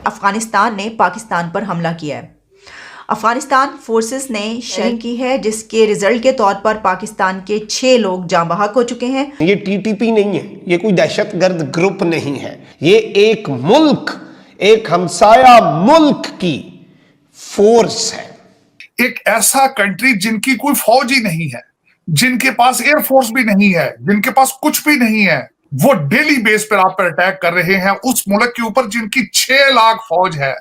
अफगानिस्तान ने पाकिस्तान पर हमला किया है। अफगानिस्तान फोर्सेस ने शेलिंग की है, जिसके रिजल्ट के तौर पर पाकिस्तान के 6 लोग जाँ बहक हो चुके हैं। ये टीटीपी नहीं है, ये कोई दहशतगर्द ग्रुप नहीं है, ये एक मुल्क, एक हमसाया मुल्क की फोर्स है। एक ऐसा कंट्री जिनकी कोई फौज ही नहीं है, जिनके पास एयरफोर्स भी नहीं है, जिनके पास कुछ भी नहीं है, वो डेली बेस पर आप पर अटैक कर रहे हैं उस मुल्क के ऊपर जिनकी 6 लाख फौज है।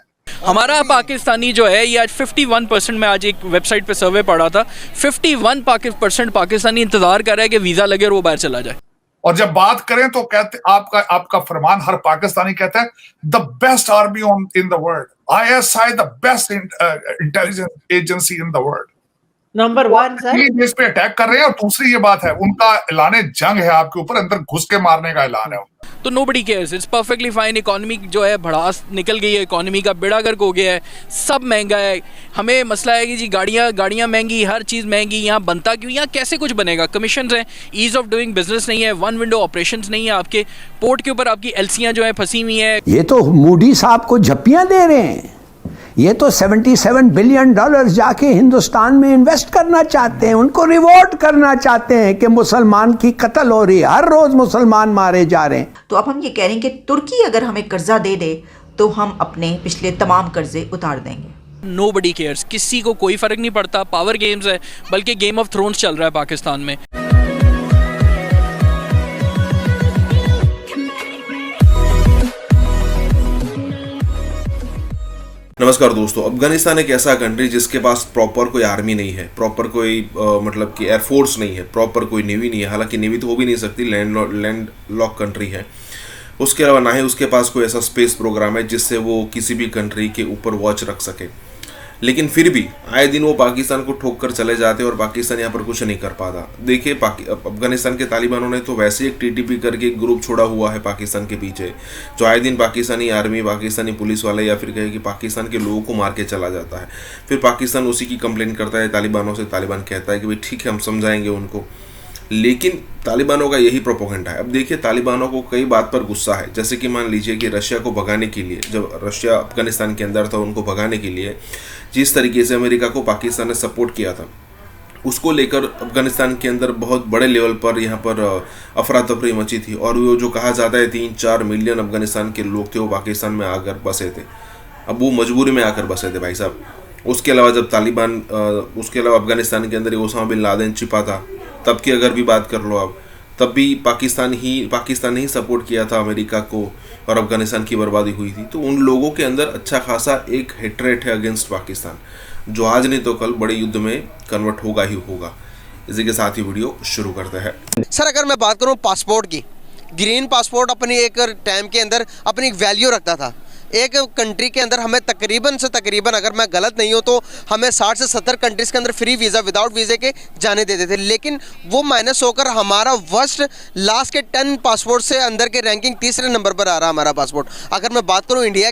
हमारा पाकिस्तानी जो है ये आज 51%, में आज एक वेबसाइट पे सर्वे पढ़ा था, 51% पाकिस्तानी इंतजार कर रहा है कि वीजा लगे और वो बाहर चला जाए। और जब बात करें तो कहते आपका फरमान हर पाकिस्तानी कहता है the best army in the world, ISI the best intelligence agency in the world, number 1 sir. इस पे अटैक कर रहे हैं। और दूसरी ये बात है, उनका ऐलान जंग है आपके ऊपर, अंदर घुस के मारने का ऐलान है। तो nobody cares, it's perfectly fine. Economy जो है भड़ास निकल गई है, इकोनॉमी का बेड़ा गर्क हो गया है, सब महंगा है। हमें मसला है कि जी गाड़ियाँ महंगी, हर चीज़ महंगी। यहाँ बनता क्यों? यहाँ कैसे कुछ बनेगा? कमीशन हैं, ईज ऑफ डूइंग बिजनेस नहीं है, वन विंडो ऑपरेशंस नहीं है, आपके पोर्ट के ऊपर आपकी LCयाँ जो है फंसी हुई हैं। ये तो मोदी साहब को झप्पियाँ दे रहे हैं, ये तो $77 बिलियन जाके हिंदुस्तान में इन्वेस्ट करना चाहते हैं, उनको रिवॉर्ड करना चाहते हैं कि मुसलमान की कत्ल हो रही है, हर रोज मुसलमान मारे जा रहे हैं। तो अब हम ये कह रहे हैं कि तुर्की अगर हमें कर्जा दे दे तो हम अपने पिछले तमाम कर्जे उतार देंगे। नोबडी केयर्स, किसी को कोई फर्क नहीं पड़ता। पावर गेम्स है, बल्कि गेम ऑफ थ्रोन्स चल रहा है पाकिस्तान में। नमस्कार दोस्तों, अफगानिस्तान एक ऐसा कंट्री जिसके पास प्रॉपर कोई आर्मी नहीं है, प्रॉपर कोई मतलब कि एयरफोर्स नहीं है, प्रॉपर कोई नेवी नहीं है। हालांकि नेवी तो हो भी नहीं सकती, लैंड लॉक कंट्री है। उसके अलावा ना ही उसके पास कोई ऐसा स्पेस प्रोग्राम है जिससे वो किसी भी कंट्री के ऊपर वॉच रख सके। लेकिन फिर भी आए दिन वो पाकिस्तान को ठोक कर चले जाते और पाकिस्तान यहाँ पर कुछ नहीं कर पाता। देखिए, अफगानिस्तान के तालिबानों ने तो वैसे एक TTP करके एक ग्रुप छोड़ा हुआ है पाकिस्तान के पीछे, जो आए दिन पाकिस्तानी आर्मी, पाकिस्तानी पुलिस वाले या फिर कहे कि पाकिस्तान के लोगों को मार के चला जाता है। फिर पाकिस्तान उसी की कंप्लेंट करता है तालिबानों से। तालिबान कहता है कि भाई ठीक है, हम समझाएंगे उनको। लेकिन तालिबानों का यही प्रोपोगेंडा है। अब देखिए, तालिबानों को कई बात पर गुस्सा है, जैसे कि मान लीजिए कि रशिया को भगाने के लिए, जब रशिया अफगानिस्तान के अंदर था, उनको भगाने के लिए जिस तरीके से अमेरिका को पाकिस्तान ने सपोर्ट किया था, उसको लेकर अफगानिस्तान के अंदर बहुत बड़े लेवल पर यहाँ पर अफरा तफरी मची थी। और वो जो कहा जाता है 3-4 मिलियन अफगानिस्तान के लोग थे, वो पाकिस्तान में आकर बसे थे। अब वो मजबूरी में आकर बसे थे भाई साहब। उसके अलावा जब उसके अलावा अफगानिस्तान के अंदर ओसामा बिन लादेन छिपा था, तब की अगर भी बात कर लो आप, तब भी पाकिस्तान ने ही सपोर्ट किया था अमेरिका को और अफगानिस्तान की बर्बादी हुई थी। तो उन लोगों के अंदर अच्छा खासा एक हेट्रेट है अगेंस्ट पाकिस्तान, जो आज नहीं तो कल बड़े युद्ध में कन्वर्ट होगा ही होगा। इसी के साथ ही वीडियो शुरू करते हैं। सर, अगर मैं बात करूं पासपोर्ट की, ग्रीन पासपोर्ट अपनी एक टाइम के अंदर अपनी एक वैल्यू रखता था। एक कंट्री के अंदर हमें तकरीबन से तकरीबन, अगर मैं गलत नहीं हूँ तो हमें 60 से 70 कंट्रीज़ के अंदर फ्री वीज़ा, विदाउट वीज़े के जाने देते थे। लेकिन वो माइनस होकर हमारा वर्स्ट लास्ट के 10 पासपोर्ट से अंदर के रैंकिंग 3रे नंबर पर आ रहा हमारा पासपोर्ट। अगर मैं बात करूँ इंडिया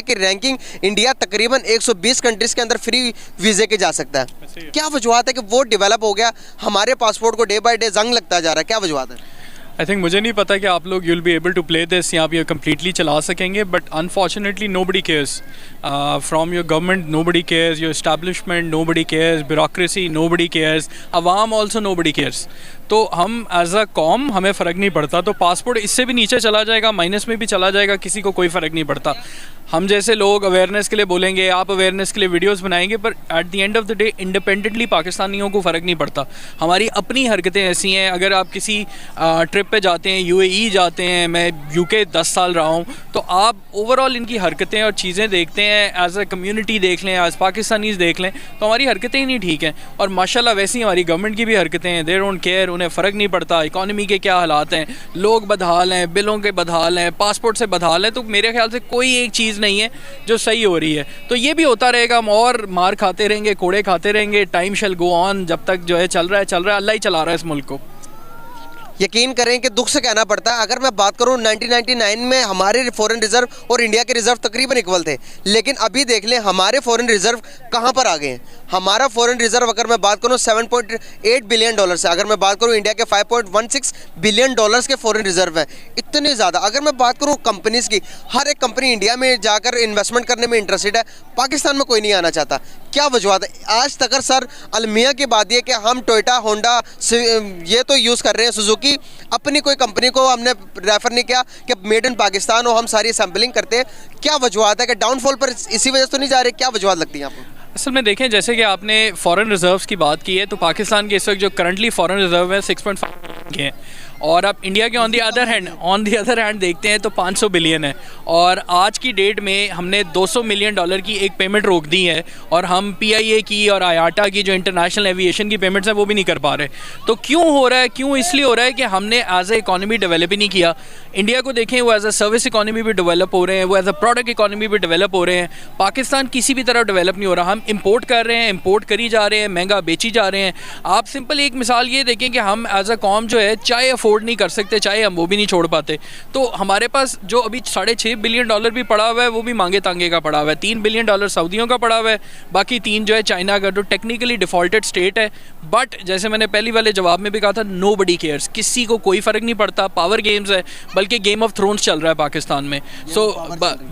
की रैंकिंग, इंडिया तकरीबन 120 कंट्रीज़ के अंदर फ्री वीज़े के जा सकता है। क्या वजूहत है कि वो डेवलप हो गया, हमारे पासपोर्ट को डे बाई डे जंग लगता जा रहा है? क्या वजूहत है? आई थिंक मुझे नहीं पता कि आप लोग you'll be able to play this या आप ये कम्प्लीटली चला सकेंगे, but unfortunately nobody cares from your government, nobody cares your establishment, nobody cares bureaucracy, nobody cares अवाम ऑल्सो नोबडी केयर्स। तो हम एज अ कॉम हमें फ़र्क नहीं पड़ता। तो पासपोर्ट इससे भी नीचे चला जाएगा, माइनस में भी चला जाएगा, किसी को कोई फ़र्क नहीं पड़ता। हम जैसे लोग अवेयरनेस के लिए बोलेंगे, आप अवेयरनेस के लिए वीडियोस बनाएंगे, पर at the end of the day independently पाकिस्तानियों को फ़र्क नहीं पड़ता। हमारी अपनी हरकतें ऐसी हैं। अगर आप किसी ट्रिप पे जाते हैं, UAE जाते हैं, मैं UK 10 साल रहा हूँ, तो आप ओवरऑल इनकी हरकतें और चीज़ें देखते हैं, एज अ कम्युनिटी देख लें, एज पाकिस्तानीज़ देख लें, तो हमारी हरकतें ही नहीं ठीक हैं। और माशाल्लाह वैसी हमारी गवर्नमेंट की भी हरकतें हैं। दे डोंट केयर, उन्हें फ़र्क नहीं पड़ता इकॉनमी के क्या हालात हैं, लोग बदहाल हैं, बिलों के बदहाल हैं, पासपोर्ट से बदहाल हैं। तो मेरे ख्याल से कोई एक चीज़ नहीं है जो सही हो रही है। तो ये भी होता रहेगा, हम और मार खाते रहेंगे, कोड़े खाते रहेंगे। टाइम शैल गो ऑन, जब तक जो है चल रहा है, अल्लाह ही चला रहा है इस मुल्क को। यकीन करें कि दुख से कहना पड़ता है, अगर मैं बात करूं 1999 में हमारे फॉरेन रिजर्व और इंडिया के रिजर्व तकरीबन इक्वल थे, लेकिन अभी देख लें हमारे फॉरेन रिजर्व कहां पर आ गए हैं। हमारा फॉरेन रिजर्व अगर मैं बात करूं 7.8 बिलियन डॉलर से, अगर मैं बात करूं इंडिया के 5.16 बिलियन डॉलर्स के फॉरेन रिजर्व हैं, इतने ज़्यादा। अगर मैं बात करूं कंपनीज़ की, हर एक कंपनी इंडिया में जाकर इन्वेस्टमेंट करने में इंटरेस्टेड है, पाकिस्तान में कोई नहीं आना चाहता। क्या वजूहत है? आज तक सर अलमिया की बात ये कि हम टोयोटा, होंडा ये तो यूज़ कर रहे हैं, सुजुकी, अपनी कोई कंपनी को हमने रेफर नहीं किया कि मेड इन पाकिस्तान हो, हम सारी सैम्पलिंग करते हैं। क्या वजूहत है कि डाउनफॉल पर इसी वजह से तो नहीं जा रहे? क्या वजूहत लगती है आपको? असल में देखें, जैसे कि आपने फॉरेन रिजर्व्स की बात की है, तो पाकिस्तान के इस वक्त जो करंटली फॉरेन रिजर्व है 6.5 के हैं, और आप इंडिया के ऑन दी अदर हैंड देखते हैं तो 500 बिलियन है। और आज की डेट में हमने 200 मिलियन डॉलर की एक पेमेंट रोक दी है, और हम PIA की और IATA की जो इंटरनेशनल एविएशन की पेमेंट्स हैं वो भी नहीं कर पा रहे। तो क्यों हो रहा है? क्यों? इसलिए हो रहा है कि हमने एज ए इकॉनमी डेवलप ही नहीं किया। इंडिया को देखें, वो एज अ सर्विस इकॉनमी भी डेवलप हो रहे हैं, वो एज अ प्रोडक्ट इकॉनमी भी डेवलप हो रहे हैं। पाकिस्तान किसी भी तरह डेवलप नहीं हो रहा। हम इंपोर्ट कर रहे हैं, इंपोर्ट करी जा रहे हैं, महंगा बेची जा रहे हैं। आप सिंपल एक मिसाल ये देखें कि हम एज अ कॉम जो है चाय अफोर्ड नहीं कर सकते, चाहे हम वो भी नहीं छोड़ पाते। तो हमारे पास जो अभी 6.5 बिलियन डॉलर भी पड़ा हुआ है, वो भी मांगे तांगे का पड़ा हुआ है। 3 बिलियन डॉलर सऊदियों का पड़ा हुआ है, बाकी 3 जो है चाइना का, जो टेक्निकली डिफॉल्टेड स्टेट है। बट जैसे मैंने पहली वाले जवाब में भी कहा था, नोबडी केयर्स, किसी को कोई फ़र्क नहीं पड़ता। पावर गेम्स है, बल्कि गेम ऑफ थ्रोन्स चल रहा है पाकिस्तान में। सो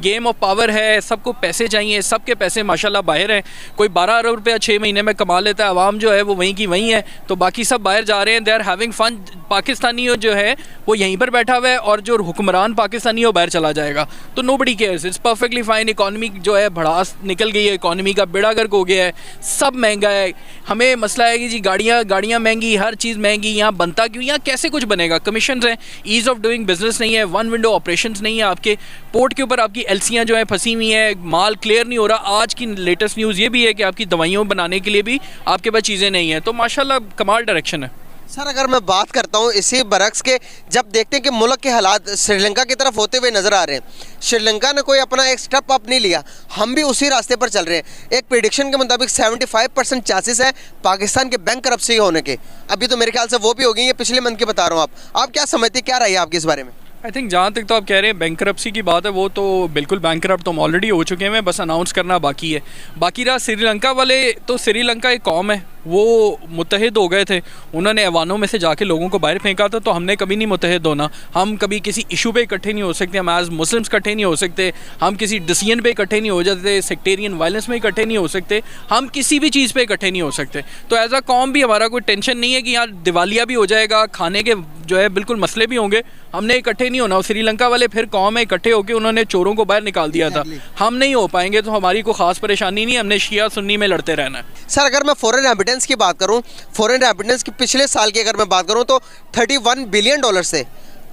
गेम ऑफ पावर है, सबको पैसे चाहिए, सबके पैसे माशाल्लाह बाहर हैं। कोई 12 अरब रुपया 6 महीने में कमा लेता है, आवाम जो है वो वहीं की वहीं है, तो बाकी सब बाहर जा रहे हैं। They are having fun. Pakistani जो है वो यहीं पर बैठा हुआ है, और जो हुक्मरान पाकिस्तानी है वो बाहर चला जाएगा। तो nobody cares, it's perfectly fine. Economy जो है भड़ास निकल गई है, इकॉनमी का बेड़ा गर्क हो गया है, सब महंगा है। हमें मसला है कि जी गाड़ियाँ महंगी, हर चीज़ महंगी। यहाँ बनता क्यों? यहाँ कैसे कुछ बनेगा? कमीशन हैं, ईज़ ऑफ डूइंग बिजनेस नहीं है, वन विंडो ऑपरेशंस नहीं है। आपके पोर्ट के ऊपर आपकी LCयाँ जो है फंसी हुई हैं, माल क्लियर नहीं हो रहा। आज की लेटेस्ट न्यूज़ ये भी है कि आपकी दवाइयों बनाने के लिए भी आपके पास चीज़ें नहीं हैं। तो माशाल्लाह कमाल डायरेक्शन है। सर अगर मैं बात करता हूँ इसी बरक्स के, जब देखते हैं कि मुल्क के हालात श्रीलंका की तरफ होते हुए नज़र आ रहे हैं, श्रीलंका ने कोई अपना एक स्टेप अप नहीं लिया, हम भी उसी रास्ते पर चल रहे हैं। एक प्रेडिक्शन के मुताबिक 75% चांसेस है पाकिस्तान के बैंक करप्सी होने के। अभी तो मेरे ख्याल से वो भी हो गई है, पिछले मंथ की बता रहा हूँ। आप क्या समझते हैं, क्या रही है आपकी इस बारे में? आई थिंक जहाँ तक तो आप कह रहे हैं बैंकरप्सी की बात है, वो तो बिल्कुल बैंकरप्ट तो हम ऑलरेडी हो चुके हैं, बस अनाउंस करना बाकी है। बाकी रहा श्रीलंका वाले, तो श्रीलंका एक कौम है, वो मुत्तहिद हो गए थे। उन्होंने ऐवानों में से जाके लोगों को बाहर फेंका था। तो हमने कभी नहीं मुत्तहिद होना। हम कभी किसी इशू पे इकट्ठे नहीं हो सकते, हम एज मुस्लिम्स इकट्ठे नहीं हो सकते, हम किसी डिसीजन पे इकट्ठे नहीं हो जाते, सेक्टेरियन वायलेंस में इकट्ठे नहीं हो सकते, हम किसी भी चीज़ पे इकट्ठे नहीं हो सकते। तो एज अ कौम भी हमारा कोई टेंशन नहीं है कि यार दिवालिया भी हो जाएगा, खाने के जो है बिल्कुल मसले भी होंगे, हमने इकट्ठे नहीं होना। श्रीलंका वाले फिर कौम है, इकट्ठे होकर उन्होंने चोरों को बाहर निकाल दिया था। हम नहीं हो पाएंगे, तो हमारी कोई ख़ास परेशानी नहीं, हमने शिया सुन्नी में लड़ते रहना है। सर अगर मैं फॉरेन रेमिटेंस की बात करूं, फॉरेन रेमिटेंस की पिछले साल की अगर मैं बात करूं तो 31 बिलियन डॉलर से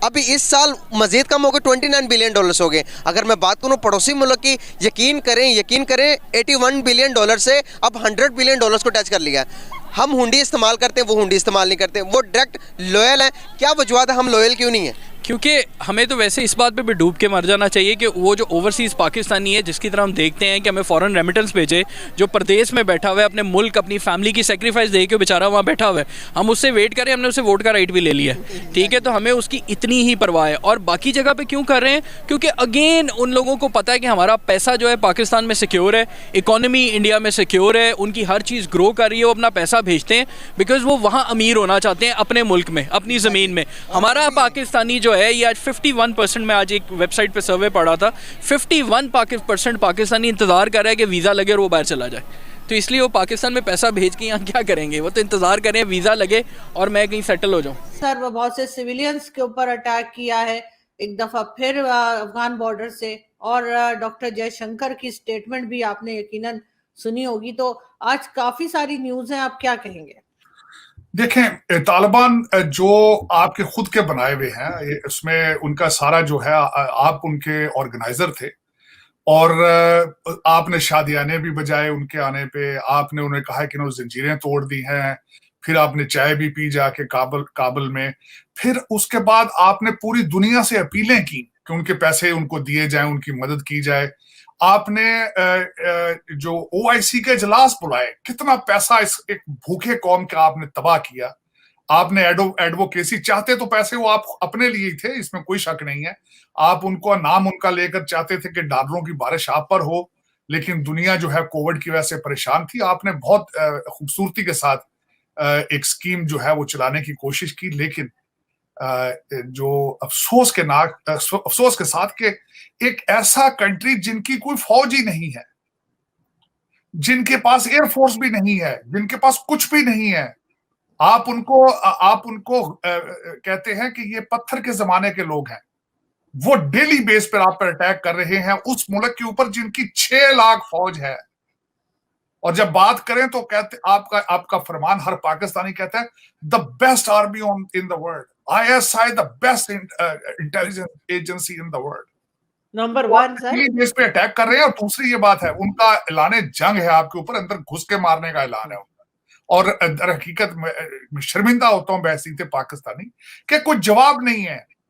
अभी इस साल मजीद कम हो गए, 29 बिलियन डॉलर्स हो गए। अगर मैं बात करूं पड़ोसी मुल्क की, यकीन करें 81 बिलियन डॉलर से अब 100 बिलियन डॉलर्स को टच कर लिया। हम हुंडी इस्तेमाल करते हैं, वो हुंडी इस्तेमाल नहीं करते, वो डायरेक्ट लॉयल हैं। क्या वजूहत है, हम लॉयल क्यों नहीं है? क्योंकि हमें तो वैसे इस बात पे भी डूब के मर जाना चाहिए कि वो जो ओवरसीज़ पाकिस्तानी है, जिसकी तरह हम देखते हैं कि हमें फ़ॉरेन रेमिटेंस भेजे, जो प्रदेश में बैठा हुआ है, अपने मुल्क अपनी फैमिली की सेक्रीफाइस दे के बेचारा वहाँ बैठा हुआ है, हम उससे वेट करें, हमने उसे वोट का राइट भी ले लिया, ठीक है। तो हमें उसकी इतनी ही परवाह है। और बाकी जगह पे क्यों कर रहे हैं? क्योंकि अगेन उन लोगों को पता है कि हमारा पैसा जो है पाकिस्तान में सिक्योर है, इकॉनमी इंडिया में सिक्योर है, उनकी हर चीज़ ग्रो कर रही है, वो अपना पैसा भेजते हैं बिकॉज वो वहाँ अमीर होना चाहते हैं अपने मुल्क में, अपनी ज़मीन में। हमारा पाकिस्तानी जो है ये आज 51%, मैं आज एक वेबसाइट पे सर्वे पढ़ा था, 51% पाकिस्तानी इंतज़ार कर रहा है कि वीज़ा लगे और वो बाहर चला जाए। तो इसलिए वो पाकिस्तान में पैसा भेज के यहाँ क्या करेंगे? वो तो इंतज़ार करें वीज़ा लगे और मैं कहीं सेटल हो जाऊँ। सर वो बहुत से सिविलियंस के ऊपर अटैक किया है एक दफ़ा फिर अफगान बॉर्डर से, और डॉक्टर जयशंकर की स्टेटमेंट भी आपने यकीनन सुनी होगी। तो आज काफ़ी सारी न्यूज़ हैं, आप क्या कहेंगे? देखें, तालिबान जो आपके खुद के बनाए हुए हैं, इसमें उनका सारा जो है, आप उनके ऑर्गेनाइजर थे और आपने शादियाने भी बजाए उनके आने पे। आपने उन्हें कहा कि उन्होंने जंजीरें तोड़ दी हैं, फिर आपने चाय भी पी जाके काबुल में। फिर उसके बाद आपने पूरी दुनिया से अपीलें की कि उनके पैसे उनको दिए जाएं, उनकी मदद की जाए। आपने जो OIC के इजलास बुलाए, कितना पैसा इस एक भूखे कौम का आपने तबाह किया। आपने एडवोकेसी, चाहते तो पैसे वो आप अपने लिए ही थे, इसमें कोई शक नहीं है। आप उनको नाम उनका लेकर चाहते थे कि डॉलरों की बारिश आप पर हो, लेकिन दुनिया जो है कोविड की वजह से परेशान थी। आपने बहुत खूबसूरती के साथ एक स्कीम जो है वो चलाने की कोशिश की, लेकिन जो अफसोस के साथ कि एक ऐसा कंट्री जिनकी कोई फौज ही नहीं है, जिनके पास एयरफोर्स भी नहीं है, जिनके पास कुछ भी नहीं है, आप उनको कहते हैं कि ये पत्थर के जमाने के लोग हैं। वो डेली बेस पर आप पर अटैक कर रहे हैं उस मुल्क के ऊपर जिनकी 6 लाख फौज है। और जब बात करें तो कहते आपका फरमान हर पाकिस्तानी कहता है the best army in the world, ISI the best intelligence agency in the world. Number 1 sir, base पे अटैक कर रहे हैं। और दूसरी ये बात है, उनका ऐलान जंग है आपके ऊपर, अंदर घुस के मारने का ऐलान है उनका। और दर हकीकत में शर्मिंदा होता हूं बैसीते पाकिस्तानी कि कोई जवाब नहीं है।